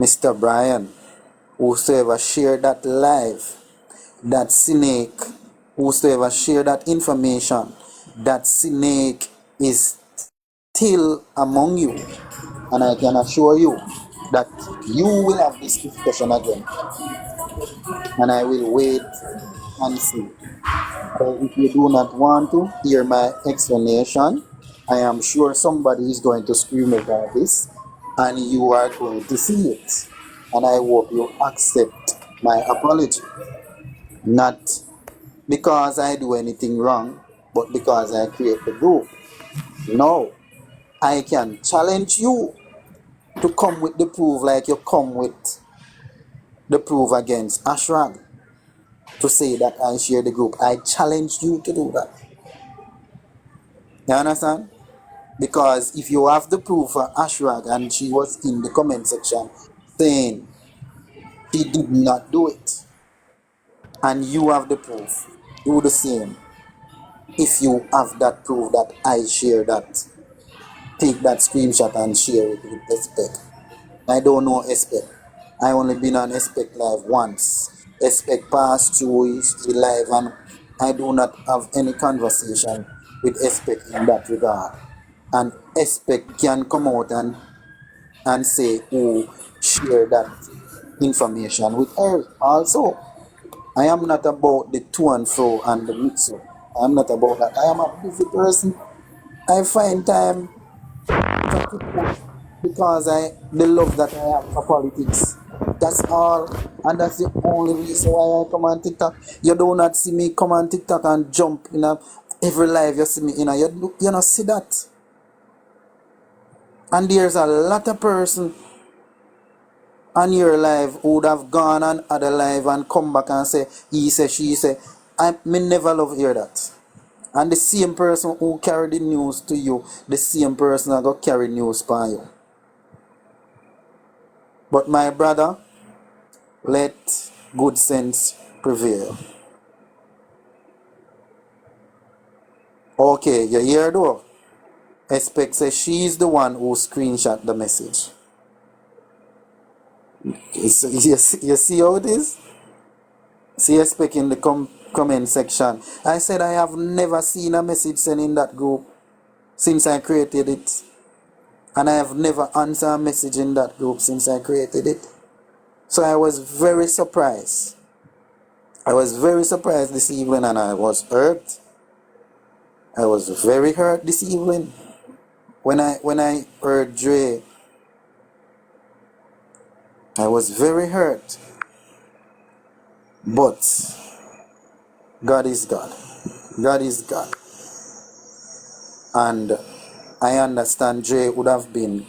Mr. Brian, whosoever share that live, that snake, whosoever share that information, that snake is still among you. And I can assure you that you will have this discussion again. And I will wait and see. If you do not want to hear my explanation, I am sure somebody is going to scream about this and you are going to see it. And I hope you accept my apology. Not because I do anything wrong, but because I create the group. No, I can challenge you to come with the proof like you come with the proof against Ashrag to say that I share the group. I challenge you to do that. You understand? Because if you have the proof for Ashrag and she was in the comment section saying she did not do it, and you have the proof, do the same. If you have that proof that I share that, take that screenshot and share it with Expect. I don't know Expect. I only been on Expect Live once. Expect passed through his live and I do not have any conversation with Expect in that regard. And Expect can come out and say who share that information with her also. I am not about the to and fro and the mix up. I am not about that. I am a busy person. I find time for TikTok because I the love that I have for politics. That's all, and that's the only reason why I come on TikTok. You do not see me come on TikTok and jump in every live you see me in. You not see that. And there's a lot of person on your live who would have gone on other live and come back and say he say she say. I me never love hear that. And the same person who carry the news to you, the same person that go carry news for you. But my brother, let good sense prevail. Okay, you hear though? Expect say she's the one who screenshot the message. You see how it is? See Expect in the comment section. I said I have never seen a message sent in that group since I created it. And I have never answered a message in that group since I created it. So I was very surprised. I was very surprised this evening and I was hurt. I was very hurt this evening when I heard Dre. I was very hurt. But God is God. God is God. And I understand Dre would have been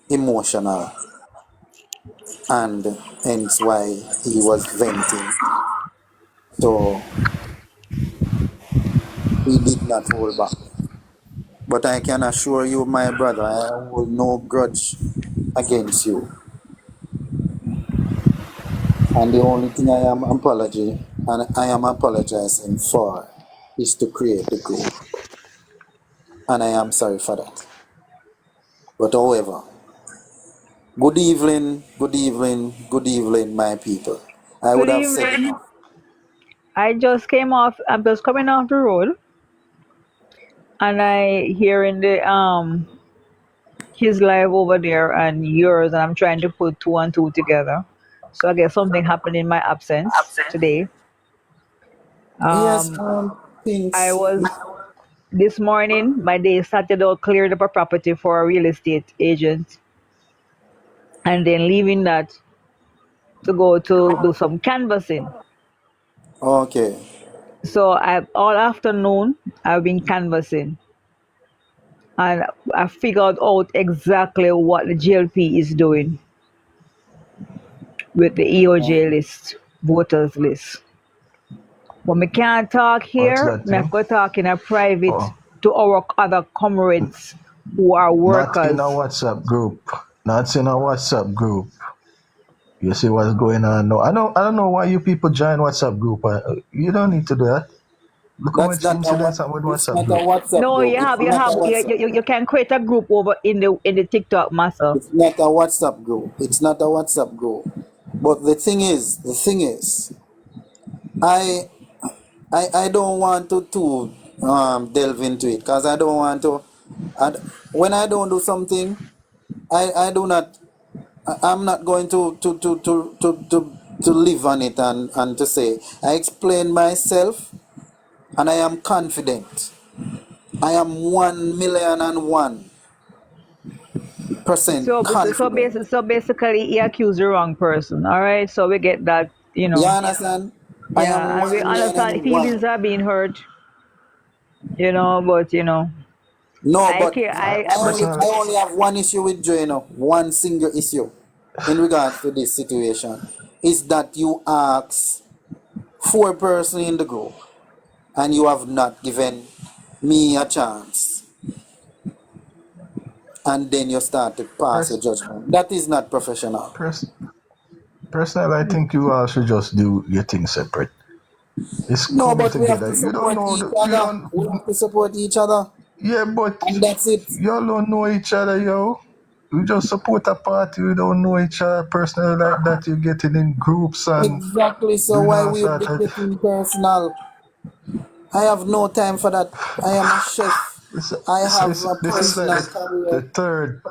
emotional and hence why he was venting. So he did not hold back. But I can assure you, my brother, I hold no grudge against you. And the only thing I am apologizing for is to create the group. And I am sorry for that. But however, good evening, good evening, good evening, my people. I would Good have said evening. enough. I'm just coming off the road and I hearing the his live over there and yours and I'm trying to put two and two together. So I guess something happened in my absence today. Yes, Um I things. was this morning, my day started out cleared up a property for a real estate agent and then leaving that to go to do some canvassing. Okay. So I all afternoon I've been canvassing and I figured out exactly what the GLP is doing with the EOJ list, voters list. But me can't talk What's here, that me have thing? to talk in a private Oh, to our other comrades who are not in a workers. WhatsApp group. Not in a WhatsApp group. You see what's going on now. I don't know why you people join WhatsApp group. You don't need to do that. Look how That's much not a incidents what. happen with It's WhatsApp not a group. WhatsApp No, group. you It's have you not a have WhatsApp group. you can create a group over in the TikTok muscle. It's not a WhatsApp group. It's not a WhatsApp group. But the thing is, I I don't want to delve into it because I don't want to. I, when I don't do something, I do not. I'm not going to live on it and to say I explain myself and I am confident. I am 1,001% confident. So basically, he accused the wrong person. All right, so we get that, You understand? I am yeah, and we one million understand and one. feelings are being hurt, but No, I but care. I Personally, only have one issue with Joe, one single issue in regards to this situation. Is that you ask four person in the group and you have not given me a chance, and then you start to pass a pers- judgment. That is not professional. pers- personally, I think you all should just do your thing separate. It's No, coming but we have to together. You don't support know each the, you other. don't. We have to support each other, Yeah, but and that's it. y'all don't know each other, yo. You just support a party. You don't know each other personally like that. You're getting in groups and Exactly. So doing why all we would be sort of. getting personal? I have no time for that. I am a chef. This, I have this, a this is like personal the career. third.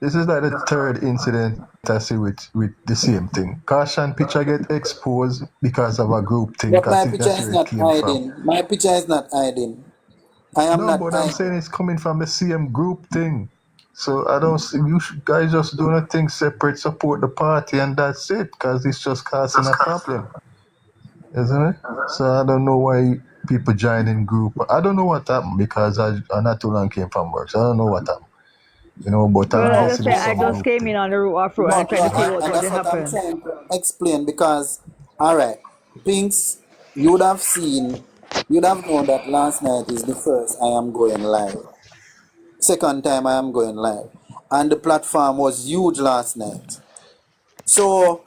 This is like the third incident I see with the same thing. Caution picture get exposed because of a group thing. But I my think picture that's is where it not came from. hiding. My picture is not hiding. I am No, not but I'm saying hiding. it's coming from the same group thing. So I don't see you should, guys just doing a thing separate, support the party, and that's it. Because it's just causing a problem, isn't it? So I don't know why people join in group. I don't know what happened because I not too long came from work, so I don't know what happened. But well, I'm I No, just guessing say it's I some just no, group came in thing. on the roof after and no, trying to no, figure out and what that's what I'm happened. trying to explain because, all right, Pinks, you would have seen, you'd have known that last night is the first I am going live. Second time I am going live. And the platform was huge last night. So,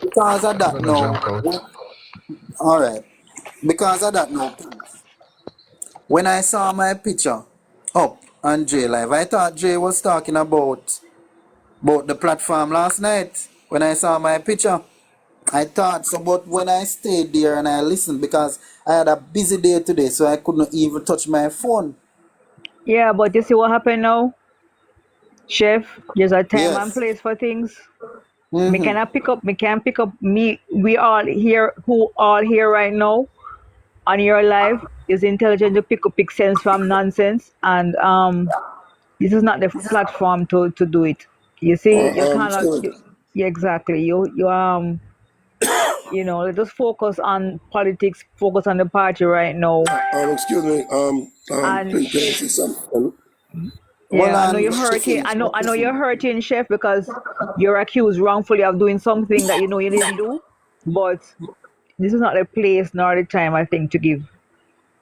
because of I'm that gonna now, jump out. all right, because of that now, Pinks, when I saw my picture up on J Live, I thought Jay was talking about the platform last night when I saw my picture. I thought so, but when I stayed there and I listened because I had a busy day today, so I couldn't even touch my phone. Yeah, but you see what happened now, Chef. There's a time and Yes. place for things. Me Mm-hmm. cannot pick up. Me can pick up me. We all here who all here right now on your life is intelligent to pick sense from nonsense, and this is not the platform to do it. You see, you cannot. Excuse me. Yeah, exactly. Let us focus on politics. Focus on the party right now. Excuse me. And Can I say something? Well, yeah, I know on you're hurting. I know you're hurting, Chef, because you're accused wrongfully of doing something that you know you didn't do. But this is not the place nor the time, I think, to give.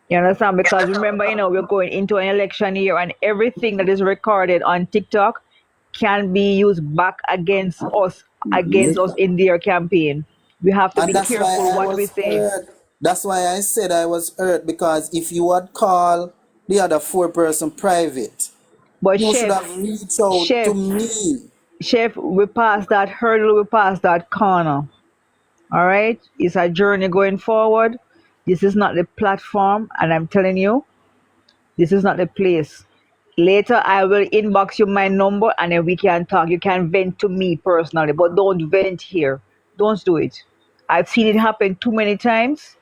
You understand? Because remember, we're going into an election year, and everything that is recorded on TikTok can be used back against us in their campaign. We have to and be that's why careful I what we was say. hurt. That's why I said I was hurt because if you had called the other four-person private, But you should chef, have reached out to chef, me. chef, we passed that hurdle, we passed that corner. All right, it's a journey going forward. This is not the platform, and I'm telling you, this is not the place. Later, I will inbox you my number, and then we can talk. You can vent to me personally, but don't vent here. Don't do it. I've seen it happen too many times,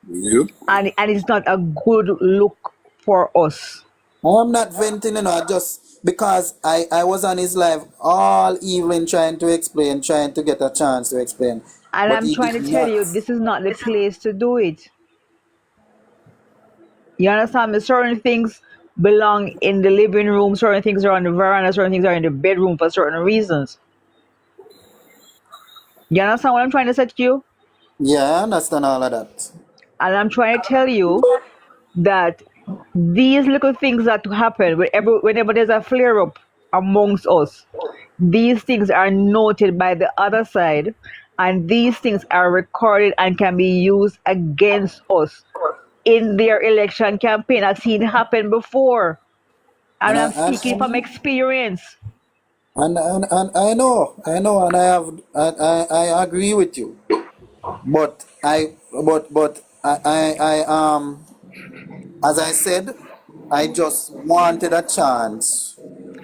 Yep. and it's not a good look for us. I am not venting, just because I was on his live all evening trying to explain, trying to get a chance to explain, And but I'm he trying did to tell not. you, this is not the place to do it. You understand me? Certain things belong in the living room, certain things are on the veranda, certain things are in the bedroom for certain reasons. You understand what I'm trying to say to you? Yeah, I understand all of that. And I'm trying to tell you that these little things that happen whenever there's a flare up amongst us, these things are noted by the other side, and these things are recorded and can be used against us. in their election campaign. I've seen it happen before. and And I'm speaking from and experience. and I know, and I agree with you. But as I said, I just wanted a chance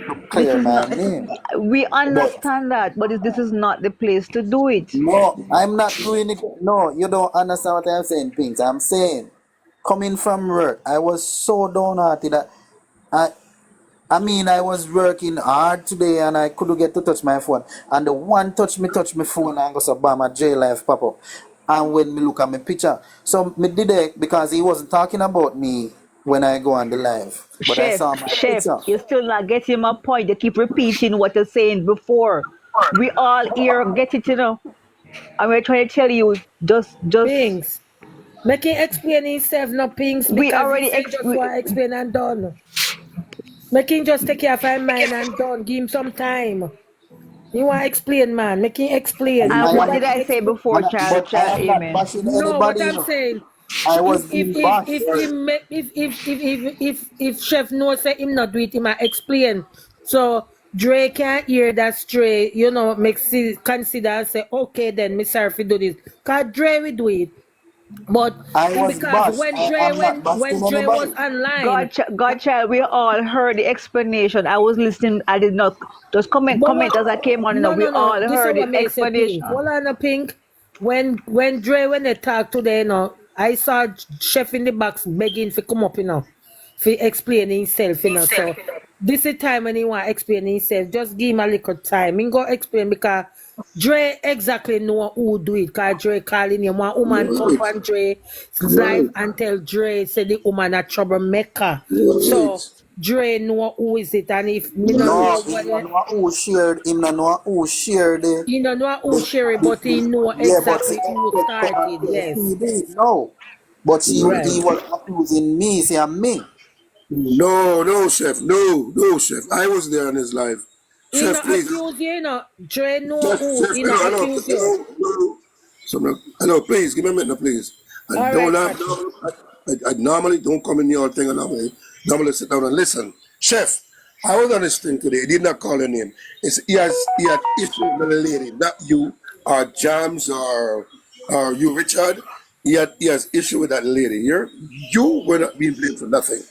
to This clear is my not, name. we But understand that, but this is not the place to do it. no, I'm not doing it. No, you don't understand what I'm saying, Pinks. I'm saying, coming from work, I was so downhearted that I, I mean, I was working hard today and I couldn't get to touch my phone. And the one touch me phone and go so bam, my J Life pop up. And when me look at my picture, so me did it because he wasn't talking about me when I go on the live, but I saw my Chef, picture. you're still not getting my point. You keep repeating what you're saying before. We all here get it, And we're trying to tell you, just, Pinks. Make him explain himself, no Pinks, we because he already, say just want to explain and done. Make him just take care of his mind and done. Give him some time. You want to explain, man. Make him explain. And You and I what am, did nobody I say explain. before, but I child, am not amen. bashing No, what anybody, I'm saying, I if was being bashed. if Chef knows say him not do it, he might explain. So Dre can't hear that Dre, consider and say, okay, then me sorry for do this. Cause Dre will do it. But I and was because bashed. I am not bashing when Dre was anybody. online, God, child, we all heard the explanation. I was listening. I did not just but comment as I came on. no, We no, no. all This is heard the what may say Pink. explanation. Hold on a Pink. When Dre when they talk today, I saw Chef in the box begging for come up, for explain himself, So this is time when he want to explain himself. Just give him a little time. He go explain because Dre exactly know who do it. Cause Dre calling him one woman come Right. on Dre live Right. and tell Dre say the woman a troublemaker. Right. So Dre know who is it, and if me not Right. No, know what him no know who shared he don't know who share it, but he know yeah, but exactly who started. Yes, he did no. But he right. was accusing me, say me. No, no, chef. No, no, chef. I was there in his life. He Chef, not please. accuse you, Dre know Chef, who. chef. He Hello, not hello, accuse you. hello, hello. So, hello, please, give me a minute, please. And All don't right, laugh. Patrick. I normally don't come in your thing and normally sit down and listen. Chef, I was on this thing today. He did not call her name. He had issue with the lady, not you or Jams or you, Richard. He has issue with that lady. You were not being blamed for nothing.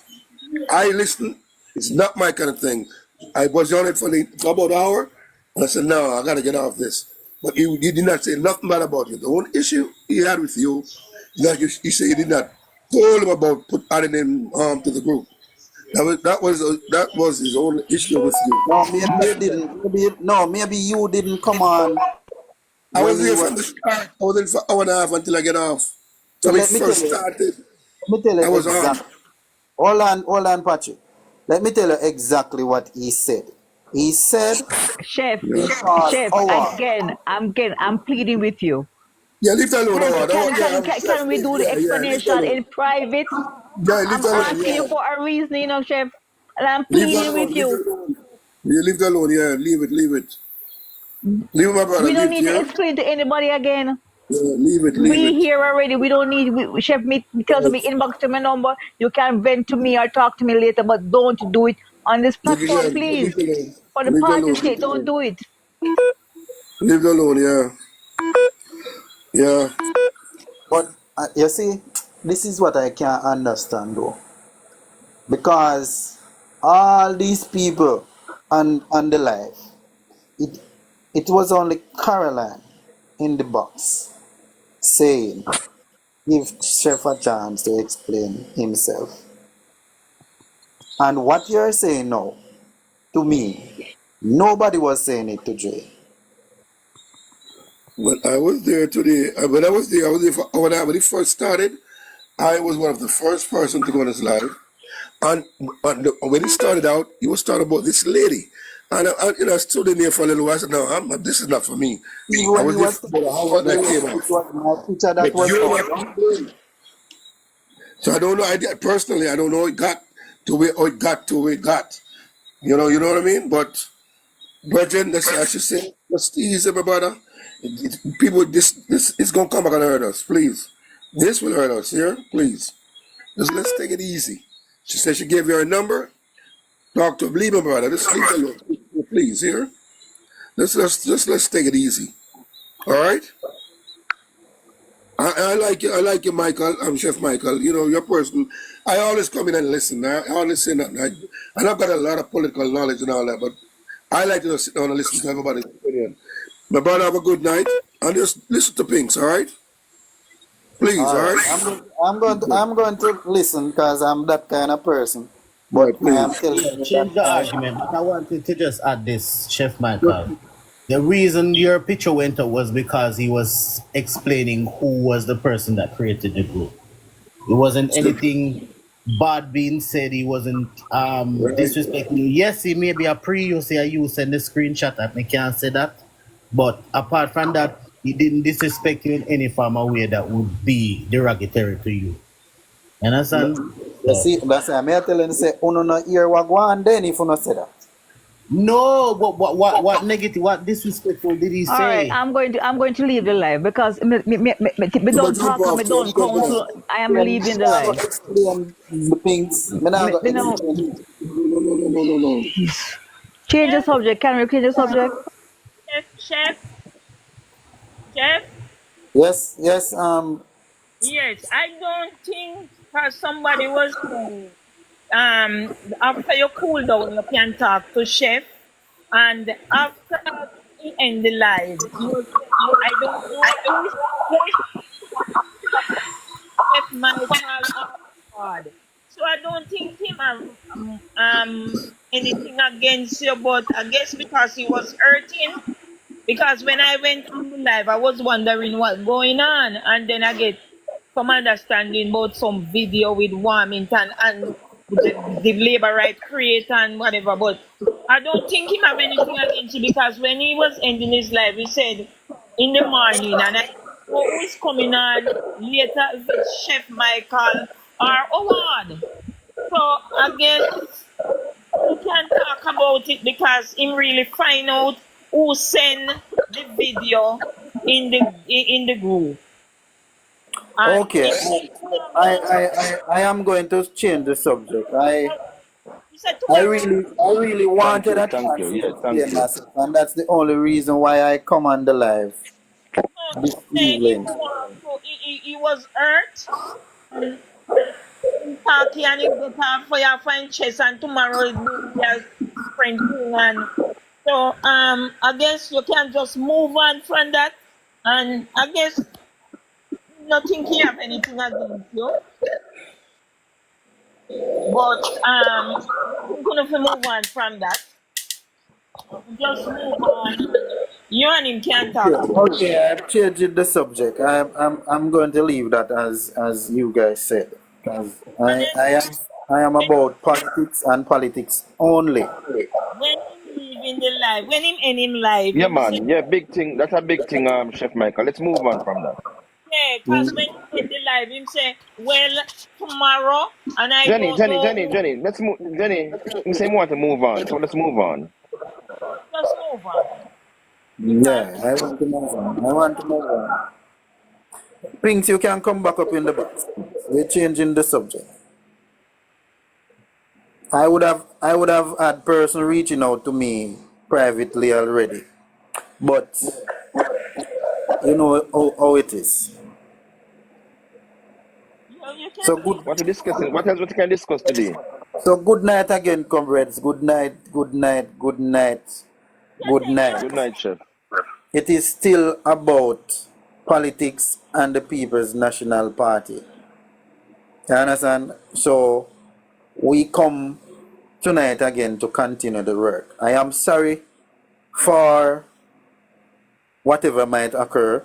I listen. It's not my kind of thing. I was on it for about an hour, and I said, "No, I got to get off this." But he did not say nothing bad about you. The only issue he had with you, that you say you did not told him about adding him to the group. That was his only issue with you. No, maybe you didn't. Maybe you didn't come on I when was he there was. from the start. I was in for an hour and a half until I get off. So From it let me tell first you. started, Let me tell you I was on. exactly. Hold on, Patrick. Let me tell you exactly what he said. He said Chef, because chef, I'm pleading with you. Yeah, leave that alone. Can Howard. can Yeah, can can, chef, can we please. do the Yeah, leave that explanation alone. in private? Yeah, leave I'm that alone. asking you Yeah. for a reason, chef, and I'm Leave that pleading alone. with Leave you. that alone. Yeah, leave that alone. Yeah, leave it. Leave it. Leave it, my brother. We don't Leave it need to here. explain to anybody again. Yeah, leave it. Leave We it. here already. We don't need. Chef, me tell me Right. inbox to my number. You can vent to me or talk to me later, but don't do it on this Yeah, platform, please. leave it alone. For the Leave it party's alone. Leave sake, it don't alone. do it. Leave it alone. Yeah. Yeah. but you see, this is what I can't understand though. Because all these people on the live, it it was only Caroline in the box saying give Chef a chance to explain himself. And what you're saying now to me, nobody was saying it to Jay. When I was there today, when I was there for when it first started. I was one of the first person to go on this live. And when it started out, it was talking about this lady. And I stood in there for a little while. I said, "No, this is not for me." Even I when he was there was for talking about an hour about and the I lady, came it off. was my picture that But was you're out. not being blamed. So I don't know. Personally, I don't know. It got to where or it got to where it got. You know what I mean. But brethren, that's I should say, just easy, my brother. People, this is gonna come back and hurt us. Please, this will hurt us here. Please. Let's take it easy. She said she gave you her number. Talk to him. Leave him, brother. Just leave him alone. Please, here. Let's take it easy. All right? I like you. I like you, Michael. I'm Chef Michael. You know, your person. I always come in and listen. I always say nothing. And I've got a lot of political knowledge and all that, but I like to just sit down and listen to everybody's opinion. My brother, have a good night. And just listen to Pinks, all right? Please, all All right. right? I'm going to listen because I'm that kind of person. But Right, I am please. telling Yeah, you that change the I argument, but I wanted to just add this, Chef Michael. The reason your picture went up was because he was explaining who was the person that created the group. It wasn't anything bad being said. He wasn't Right. disrespecting you. Yes, he may be a pre, you say you send the screenshot at me, can't say that. But apart from that, he didn't disrespect you in any form or way that would be derogatory to you. You understand? you So see, that's why I'm telling you say, uno no hear what go on then if you not say that. no, what negative, what disrespectful did he All right, say? I'm going to leave the live because me But don't jump talk and me off, Chef. don't Jump count, off. so I am Me leaving the not go live. explain the things. Me not go Me know, explain. No. change the Chef, subject. Can we change the subject? chef, chef. Yes, yes, Yes, I don't think because somebody was saying after you cool down you can talk to chef and after he end the live I don't know who is chef Michael or God. So I don't think him anything against you, but I guess because he was hurting. Because when I went on the live, I was wondering what's going on, and then I get some understanding about some video with Warmington and the labor right creator and whatever. But I don't think him have anything against you because when he was ending his live, he said in the morning, and I don't know who is coming on later, if it's Chef Michael or Howard. So I guess you can talk about it because him really find out who send the video in the group. And okay. I am going to change the subject. you said tomorrow. I really Thank wanted you, a thank chance you. to Yeah, thank explain you. myself, and that's the only reason why I come on the live No, this he said he evening. want to. He was hurt and him talking and he get off for your friend chest and tomorrow is going to be a different thing and so I guess you can just move on from that and I guess not think he have anything against you. But I think we have to move on from that. Just move on. You and him can Okay, talk tomorrow. okay, I'm changing the subject. I'm going to leave that as you guys said, because And then I am when about politics and politics only. when him leave in the live, when him end him live, Yeah, him say, man. Yeah, big thing. That's a big thing, Chef Michael. Let's move on from that. yeah, cause when Mm, he end the live, him say, well, tomorrow, and I Jenny, don't Jenny, know Jenny, who. Jenny. Let's move. Jenny, you say you want to move on, so let's move on. Just move on because yeah, I want to move on. I want to move on. Pinks, you can come back up in the box. We're changing the subject. I would have had person reaching out to me privately already, but you know how it is. you can So leave. good. What we discussing? What else we can discuss today? So good night again, comrades. Good night, good night, good night, You good take your Good night. night, Chef. It is still about politics and the People's National Party. You understand? So we come tonight again to continue the work. I am sorry for whatever might occur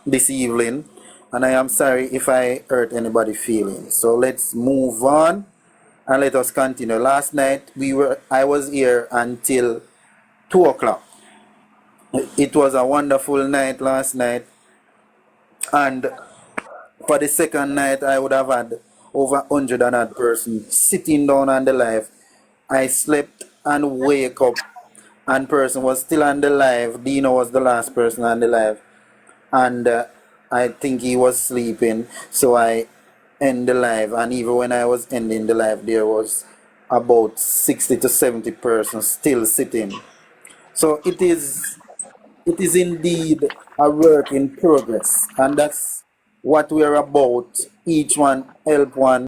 this evening, and I am sorry if I hurt anybody's feelings. So let's move on and let us continue. Last night I was here until 2 o'clock. It was a wonderful night last night, and for the second night I would have had over 100 and odd person sitting down on the live. I slept and wake up, and person was still on the live. Dino was the last person on the live, and I think he was sleeping. So I end the live, and even when I was ending the live, there was about 60 to 70 persons still sitting. So it is indeed a work in progress, and that's what we're about. Each one help one